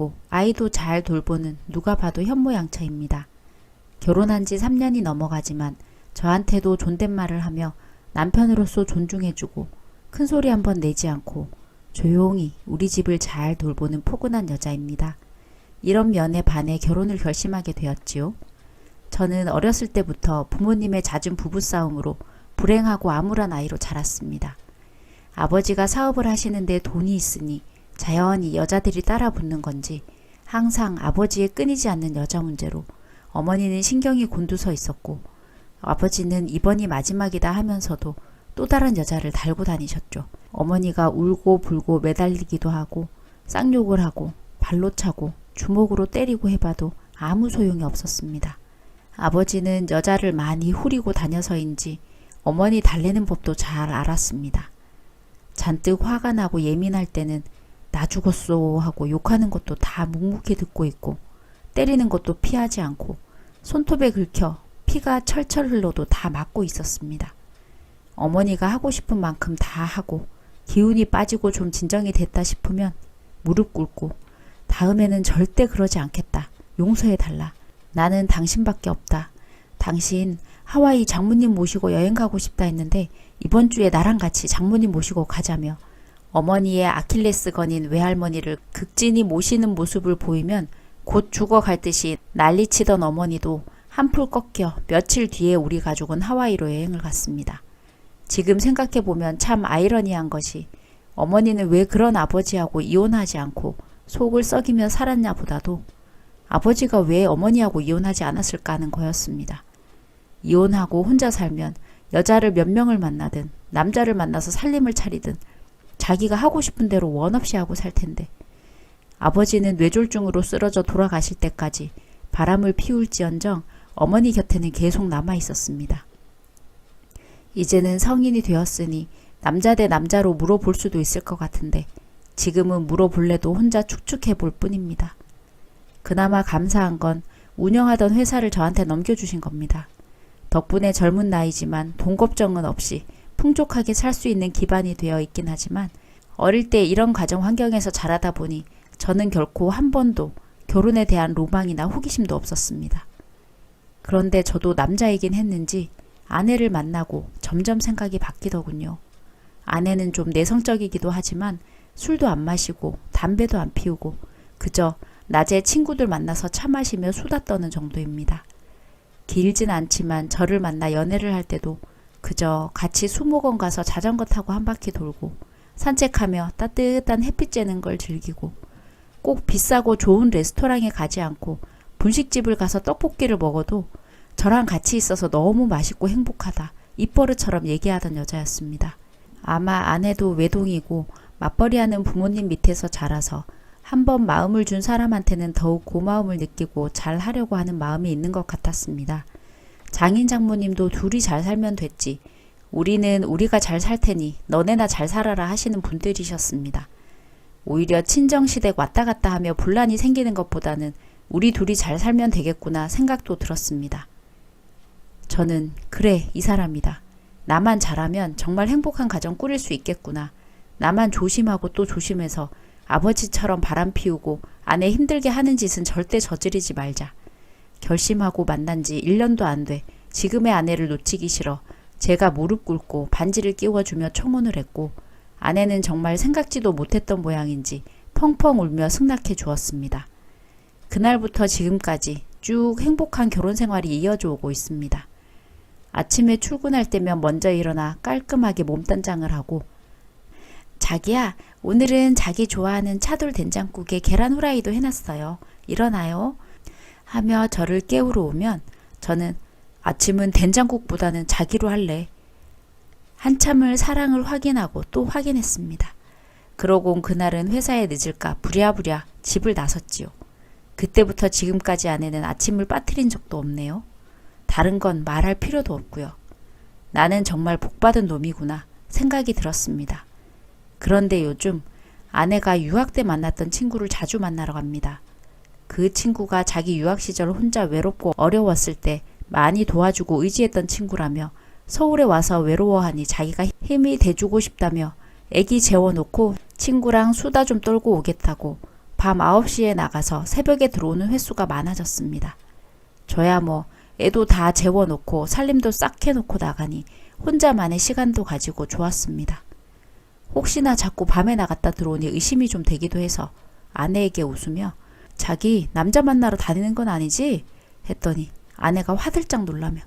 잘하고 아이도 잘 돌보는 누가 봐도 현모양처입니다. 결혼한 지 3년이 넘어가지만 저한테도 존댓말을 하며 남편으로서 존중해주고 큰소리 한번 내지 않고 조용히 우리 집을 잘 돌보는 포근한 여자입니다. 이런 면에 반해 결혼을 결심하게 되었지요. 저는 어렸을 때부터 부모님의 잦은 부부싸움으로 불행하고 암울한 아이로 자랐습니다. 아버지가 사업을 하시는데 돈이 있으니 자연히 여자들이 따라 붙는 건지 항상 아버지의 끊이지 않는 여자 문제로 어머니는 신경이 곤두서 있었고 아버지는 이번이 마지막이다 하면서도 또 다른 여자를 달고 다니셨죠. 어머니가 울고 불고 매달리기도 하고 쌍욕을 하고 발로 차고 주먹으로 때리고 해봐도 아무 소용이 없었습니다. 아버지는 여자를 많이 후리고 다녀서인지 어머니 달래는 법도 잘 알았습니다. 잔뜩 화가 나고 예민할 때는 나 죽었소 하고 욕하는 것도 다 묵묵히 듣고 있고 때리는 것도 피하지 않고 손톱에 긁혀 피가 철철 흘러도 다 막고 있었습니다. 어머니가 하고 싶은 만큼 다 하고 기운이 빠지고 좀 진정이 됐다 싶으면 무릎 꿇고 다음에는 절대 그러지 않겠다. 용서해달라. 나는 당신밖에 없다. 당신 하와이 장모님 모시고 여행 가고 싶다 했는데 이번 주에 나랑 같이 장모님 모시고 가자며 어머니의 아킬레스건인 외할머니를 극진히 모시는 모습을 보이면 곧 죽어갈 듯이 난리치던 어머니도 한풀 꺾여 며칠 뒤에 우리 가족은 하와이로 여행을 갔습니다. 지금 생각해보면 참 아이러니한 것이 어머니는 왜 그런 아버지하고 이혼하지 않고 속을 썩이며 살았냐 보다도 아버지가 왜 어머니하고 이혼하지 않았을까 하는 거였습니다. 이혼하고 혼자 살면 여자를 몇 명을 만나든 남자를 만나서 살림을 차리든 자기가 하고 싶은 대로 원 없이 하고 살 텐데 아버지는 뇌졸중으로 쓰러져 돌아가실 때까지 바람을 피울지언정 어머니 곁에는 계속 남아 있었습니다. 이제는 성인이 되었으니 남자 대 남자로 물어볼 수도 있을 것 같은데 지금은 물어볼래도 혼자 축축해 볼 뿐입니다. 그나마 감사한 건 운영하던 회사를 저한테 넘겨주신 겁니다. 덕분에 젊은 나이지만 돈 걱정은 없이 풍족하게 살 수 있는 기반이 되어 있긴 하지만 어릴 때 이런 가정 환경에서 자라다 보니 저는 결코 한 번도 결혼에 대한 로망이나 호기심도 없었습니다. 그런데 저도 남자이긴 했는지 아내를 만나고 점점 생각이 바뀌더군요. 아내는 좀 내성적이기도 하지만 술도 안 마시고 담배도 안 피우고 그저 낮에 친구들 만나서 차 마시며 수다 떠는 정도입니다. 길진 않지만 저를 만나 연애를 할 때도 그저 같이 수목원 가서 자전거 타고 한 바퀴 돌고 산책하며 따뜻한 햇빛 쬐는 걸 즐기고 꼭 비싸고 좋은 레스토랑에 가지 않고 분식집을 가서 떡볶이를 먹어도 저랑 같이 있어서 너무 맛있고 행복하다. 입버릇처럼 얘기하던 여자였습니다. 아마 아내도 외동이고 맞벌이하는 부모님 밑에서 자라서 한번 마음을 준 사람한테는 더욱 고마움을 느끼고 잘 하려고 하는 마음이 있는 것 같았습니다. 장인 장모님도 둘이 잘 살면 됐지. 우리는 우리가 잘 살 테니 너네나 잘 살아라 하시는 분들이셨습니다. 오히려 친정시댁 왔다 갔다 하며 분란이 생기는 것보다는 우리 둘이 잘 살면 되겠구나 생각도 들었습니다. 저는 그래 이 사람이다. 나만 잘하면 정말 행복한 가정 꾸릴 수 있겠구나. 나만 조심하고 또 조심해서 아버지처럼 바람 피우고 아내 힘들게 하는 짓은 절대 저지르지 말자. 결심하고 만난 지 1년도 안 돼 지금의 아내를 놓치기 싫어 제가 무릎 꿇고 반지를 끼워주며 청혼을 했고 아내는 정말 생각지도 못했던 모양인지 펑펑 울며 승낙해 주었습니다. 그날부터 지금까지 쭉 행복한 결혼 생활이 이어져 오고 있습니다. 아침에 출근할 때면 먼저 일어나 깔끔하게 몸단장을 하고 자기야 오늘은 자기 좋아하는 차돌 된장국에 계란 후라이도 해놨어요. 일어나요. 하며 저를 깨우러 오면 저는 아침은 된장국보다는 자기로 할래. 한참을 사랑을 확인하고 또 확인했습니다. 그러곤 그날은 회사에 늦을까 부랴부랴 집을 나섰지요. 그때부터 지금까지 아내는 아침을 빠뜨린 적도 없네요. 다른 건 말할 필요도 없고요. 나는 정말 복받은 놈이구나 생각이 들었습니다. 그런데 요즘 아내가 유학 때 만났던 친구를 자주 만나러 갑니다. 그 친구가 자기 유학 시절 혼자 외롭고 어려웠을 때 많이 도와주고 의지했던 친구라며 서울에 와서 외로워하니 자기가 힘이 돼주고 싶다며 애기 재워놓고 친구랑 수다 좀 떨고 오겠다고 밤 9시에 나가서 새벽에 들어오는 횟수가 많아졌습니다. 저야 뭐 애도 다 재워놓고 살림도 싹 해놓고 나가니 혼자만의 시간도 가지고 좋았습니다. 혹시나 자꾸 밤에 나갔다 들어오니 의심이 좀 되기도 해서 아내에게 웃으며 자기 남자 만나러 다니는 건 아니지? 했더니 아내가 화들짝 놀라며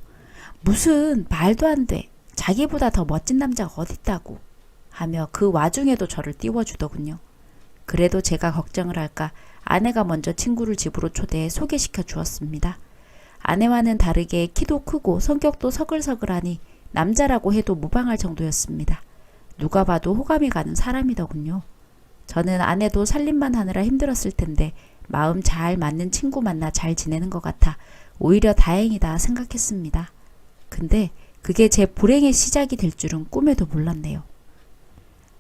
무슨 말도 안 돼. 자기보다 더 멋진 남자가 어딨다고 하며 그 와중에도 저를 띄워주더군요. 그래도 제가 걱정을 할까 아내가 먼저 친구를 집으로 초대해 소개시켜 주었습니다. 아내와는 다르게 키도 크고 성격도 서글서글하니 남자라고 해도 무방할 정도였습니다. 누가 봐도 호감이 가는 사람이더군요. 저는 아내도 살림만 하느라 힘들었을 텐데 마음 잘 맞는 친구 만나 잘 지내는 것 같아 오히려 다행이다 생각했습니다. 근데 그게 제 불행의 시작이 될 줄은 꿈에도 몰랐네요.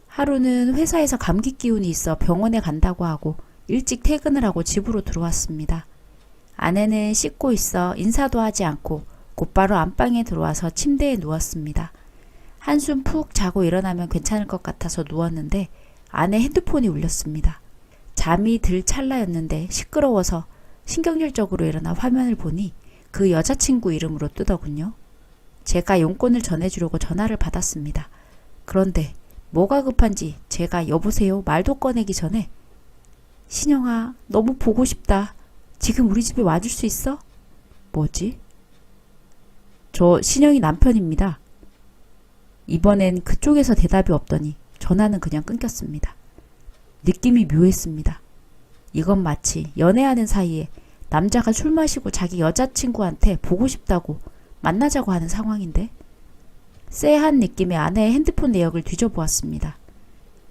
하루는 회사에서 감기 기운이 있어 병원에 간다고 하고 일찍 퇴근을 하고 집으로 들어왔습니다. 아내는 씻고 있어 인사도 하지 않고 곧바로 안방에 들어와서 침대에 누웠습니다. 한숨 푹 자고 일어나면 괜찮을 것 같아서 누웠는데 아내 핸드폰이 울렸습니다. 잠이 들 찰나였는데 시끄러워서 신경질적으로 일어나 화면을 보니 그 여자친구 이름으로 뜨더군요. 제가 용건을 전해주려고 전화를 받았습니다. 그런데 뭐가 급한지 제가 여보세요 말도 꺼내기 전에 신영아 너무 보고 싶다. 지금 우리 집에 와줄 수 있어? 뭐지? 저 신영이 남편입니다. 이번엔 그쪽에서 대답이 없더니 전화는 그냥 끊겼습니다. 느낌이 묘했습니다. 이건 마치 연애하는 사이에 남자가 술 마시고 자기 여자친구한테 보고 싶다고 만나자고 하는 상황인데 쎄한 느낌의 아내의 핸드폰 내역을 뒤져보았습니다.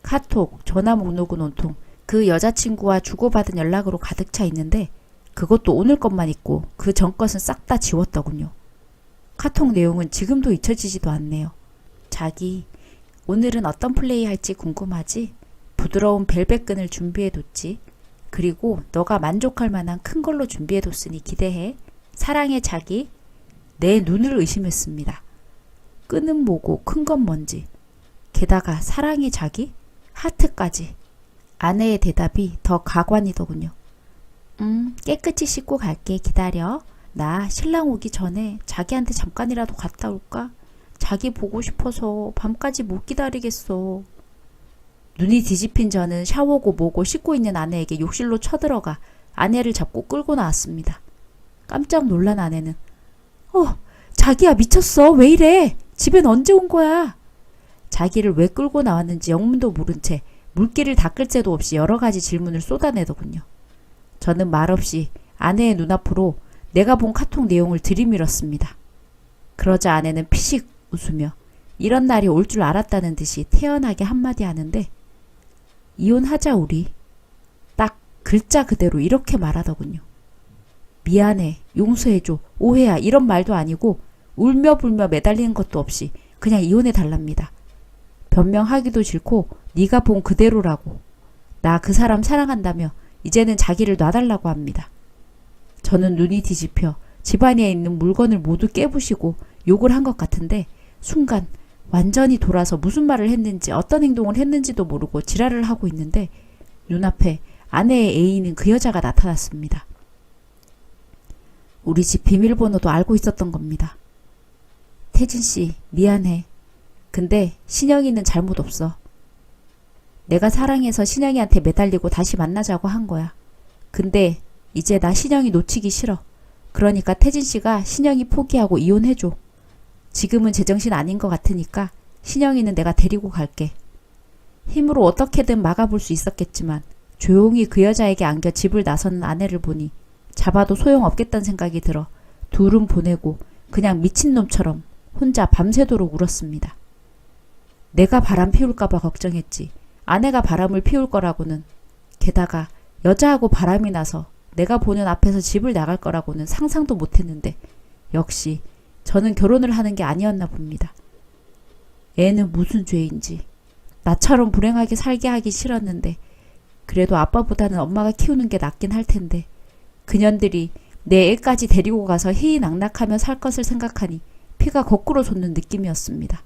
카톡, 전화 목록은 온통 그 여자친구와 주고받은 연락으로 가득 차 있는데 그것도 오늘 것만 있고 그 전 것은 싹 다 지웠더군요. 카톡 내용은 지금도 잊혀지지도 않네요. 자기, 오늘은 어떤 플레이 할지 궁금하지? 부드러운 벨벳끈을 준비해뒀지. 그리고 너가 만족할 만한 큰 걸로 준비해뒀으니 기대해. 사랑해 자기. 내 눈을 의심했습니다. 끈은 뭐고 큰 건 뭔지. 게다가 사랑해 자기? 하트까지. 아내의 대답이 더 가관이더군요. 깨끗이 씻고 갈게. 기다려. 나 신랑 오기 전에 자기한테 잠깐이라도 갔다 올까? 자기 보고 싶어서 밤까지 못 기다리겠어. 눈이 뒤집힌 저는 샤워고 뭐고 씻고 있는 아내에게 욕실로 쳐들어가 아내를 잡고 끌고 나왔습니다. 깜짝 놀란 아내는 자기야 미쳤어. 왜 이래? 집엔 언제 온 거야? 자기를 왜 끌고 나왔는지 영문도 모른 채 물기를 닦을 새도 없이 여러 가지 질문을 쏟아내더군요. 저는 말없이 아내의 눈앞으로 내가 본 카톡 내용을 들이밀었습니다. 그러자 아내는 피식 웃으며 이런 날이 올 줄 알았다는 듯이 태연하게 한마디 하는데 이혼하자 우리. 딱 글자 그대로 이렇게 말하더군요. 미안해, 용서해줘, 오해야 이런 말도 아니고 울며 불며 매달리는 것도 없이 그냥 이혼해달랍니다. 변명하기도 싫고 네가 본 그대로라고. 나 그 사람 사랑한다며 이제는 자기를 놔달라고 합니다. 저는 눈이 뒤집혀 집안에 있는 물건을 모두 깨부시고 욕을 한 것 같은데 순간 완전히 돌아서 무슨 말을 했는지 어떤 행동을 했는지도 모르고 지랄을 하고 있는데 눈앞에 아내의 애인인 그 여자가 나타났습니다. 우리 집 비밀번호도 알고 있었던 겁니다. 태진씨 미안해. 근데 신영이는 잘못 없어. 내가 사랑해서 신영이한테 매달리고 다시 만나자고 한 거야. 근데 이제 나 신영이 놓치기 싫어. 그러니까 태진씨가 신영이 포기하고 이혼해줘. 지금은 제정신 아닌 것 같으니까 신영이는 내가 데리고 갈게. 힘으로 어떻게든 막아볼 수 있었겠지만 조용히 그 여자에게 안겨 집을 나서는 아내를 보니 잡아도 소용없겠다는 생각이 들어 둘은 보내고 그냥 미친놈처럼 혼자 밤새도록 울었습니다. 내가 바람 피울까봐 걱정했지 아내가 바람을 피울 거라고는, 게다가 여자하고 바람이 나서 내가 보는 앞에서 집을 나갈 거라고는 상상도 못했는데 역시 저는 결혼을 하는 게 아니었나 봅니다. 애는 무슨 죄인지. 나처럼 불행하게 살게 하기 싫었는데 그래도 아빠보다는 엄마가 키우는 게 낫긴 할 텐데 그년들이 내 애까지 데리고 가서 희희낙낙하며 살 것을 생각하니 피가 거꾸로 솟는 느낌이었습니다.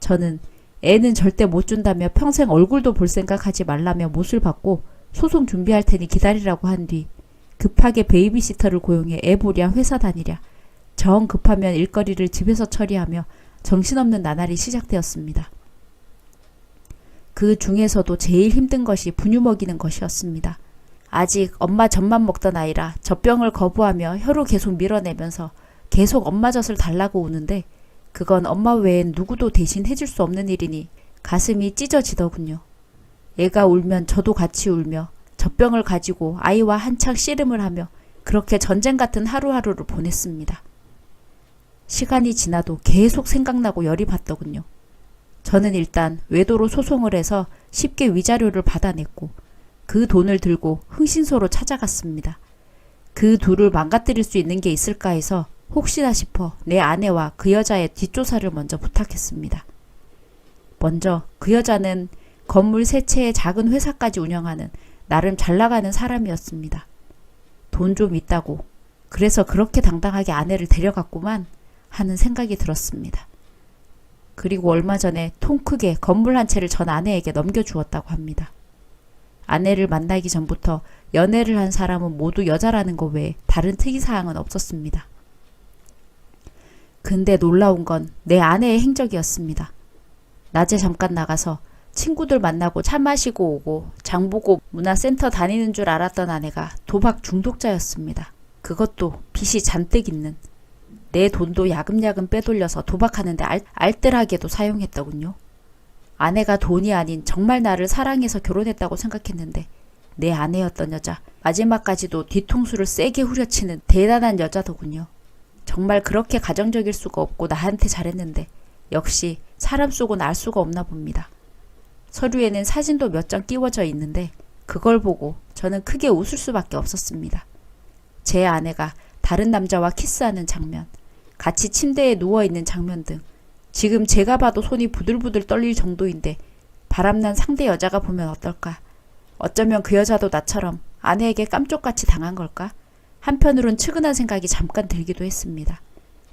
저는 애는 절대 못 준다며 평생 얼굴도 볼 생각하지 말라며 못을 받고 소송 준비할 테니 기다리라고 한 뒤 급하게 베이비시터를 고용해 애 보랴 회사 다니랴 정 급하면 일거리를 집에서 처리하며 정신없는 나날이 시작되었습니다. 그 중에서도 제일 힘든 것이 분유 먹이는 것이었습니다. 아직 엄마 젖만 먹던 아이라 젖병을 거부하며 혀로 계속 밀어내면서 계속 엄마 젖을 달라고 우는데 그건 엄마 외엔 누구도 대신 해줄 수 없는 일이니 가슴이 찢어지더군요. 애가 울면 저도 같이 울며 젖병을 가지고 아이와 한창 씨름을 하며 그렇게 전쟁 같은 하루하루를 보냈습니다. 시간이 지나도 계속 생각나고 열이 받더군요. 저는 일단 외도로 소송을 해서 쉽게 위자료를 받아냈고 그 돈을 들고 흥신소로 찾아갔습니다. 그 둘을 망가뜨릴 수 있는 게 있을까 해서 혹시나 싶어 내 아내와 그 여자의 뒷조사를 먼저 부탁했습니다. 먼저 그 여자는 건물 세 채의 작은 회사까지 운영하는 나름 잘나가는 사람이었습니다. 돈 좀 있다고 그래서 그렇게 당당하게 아내를 데려갔구만 하는 생각이 들었습니다. 그리고 얼마 전에 통 크게 건물 한 채를 전 아내에게 넘겨주었다고 합니다. 아내를 만나기 전부터 연애를 한 사람은 모두 여자라는 것 외에 다른 특이사항은 없었습니다. 근데 놀라운 건 내 아내의 행적이었습니다. 낮에 잠깐 나가서 친구들 만나고 차 마시고 오고 장보고 문화센터 다니는 줄 알았던 아내가 도박 중독자였습니다. 그것도 빚이 잔뜩 있는. 내 돈도 야금야금 빼돌려서 도박하는데 알뜰하게도 사용했더군요. 아내가 돈이 아닌 정말 나를 사랑해서 결혼했다고 생각했는데 내 아내였던 여자 마지막까지도 뒤통수를 세게 후려치는 대단한 여자더군요. 정말 그렇게 가정적일 수가 없고 나한테 잘했는데 역시 사람 속은 알 수가 없나 봅니다. 서류에는 사진도 몇 장 띄워져 있는데 그걸 보고 저는 크게 웃을 수밖에 없었습니다. 제 아내가 다른 남자와 키스하는 장면, 같이 침대에 누워있는 장면 등 지금 제가 봐도 손이 부들부들 떨릴 정도인데 바람난 상대 여자가 보면 어떨까? 어쩌면 그 여자도 나처럼 아내에게 깜쪽같이 당한 걸까? 한편으론 측은한 생각이 잠깐 들기도 했습니다.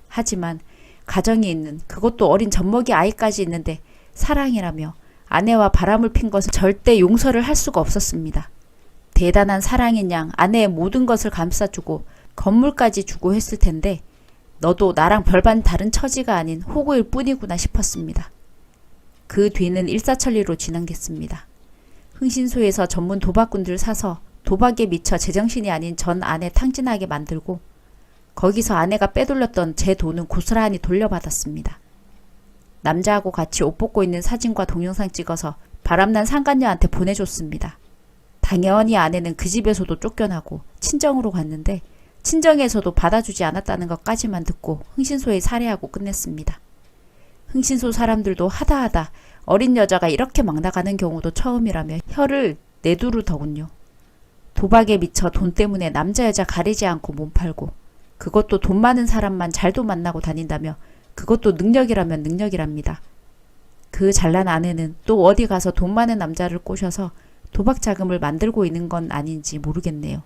하지만 가정이 있는 그것도 어린 젖먹이 아이까지 있는데 사랑이라며 아내와 바람을 핀 것은 절대 용서를 할 수가 없었습니다. 대단한 사랑인 양 아내의 모든 것을 감싸주고 건물까지 주고 했을 텐데 너도 나랑 별반 다른 처지가 아닌 호구일 뿐이구나 싶었습니다. 그 뒤는 일사천리로 진행됐습니다. 흥신소에서 전문 도박꾼들 사서 도박에 미쳐 제정신이 아닌 전 아내 탕진하게 만들고 거기서 아내가 빼돌렸던 제 돈은 고스란히 돌려받았습니다. 남자하고 같이 옷 벗고 있는 사진과 동영상 찍어서 바람난 상간녀한테 보내줬습니다. 당연히 아내는 그 집에서도 쫓겨나고 친정으로 갔는데 친정에서도 받아주지 않았다는 것까지만 듣고 흥신소에 살해하고 끝냈습니다. 흥신소 사람들도 하다하다 어린 여자가 이렇게 막 나가는 경우도 처음이라며 혀를 내두르더군요. 도박에 미쳐 돈 때문에 남자 여자 가리지 않고 몸 팔고 그것도 돈 많은 사람만 잘도 만나고 다닌다며 그것도 능력이라면 능력이랍니다. 그 잘난 아내는 또 어디 가서 돈 많은 남자를 꼬셔서 도박 자금을 만들고 있는 건 아닌지 모르겠네요.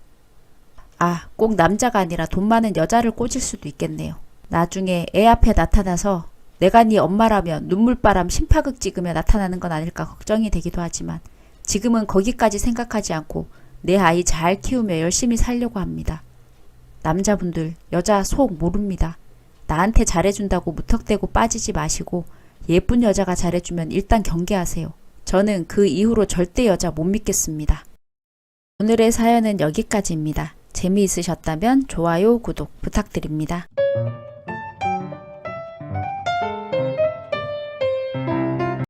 아, 꼭 남자가 아니라 돈 많은 여자를 꼬실 수도 있겠네요. 나중에 애 앞에 나타나서 내가 네 엄마라면 눈물바람 심파극 찍으며 나타나는 건 아닐까 걱정이 되기도 하지만 지금은 거기까지 생각하지 않고 내 아이 잘 키우며 열심히 살려고 합니다. 남자분들 여자 속 모릅니다. 나한테 잘해준다고 무턱대고 빠지지 마시고 예쁜 여자가 잘해주면 일단 경계하세요. 저는 그 이후로 절대 여자 못 믿겠습니다. 오늘의 사연은 여기까지입니다. 재미있으셨다면 좋아요, 구독 부탁드립니다.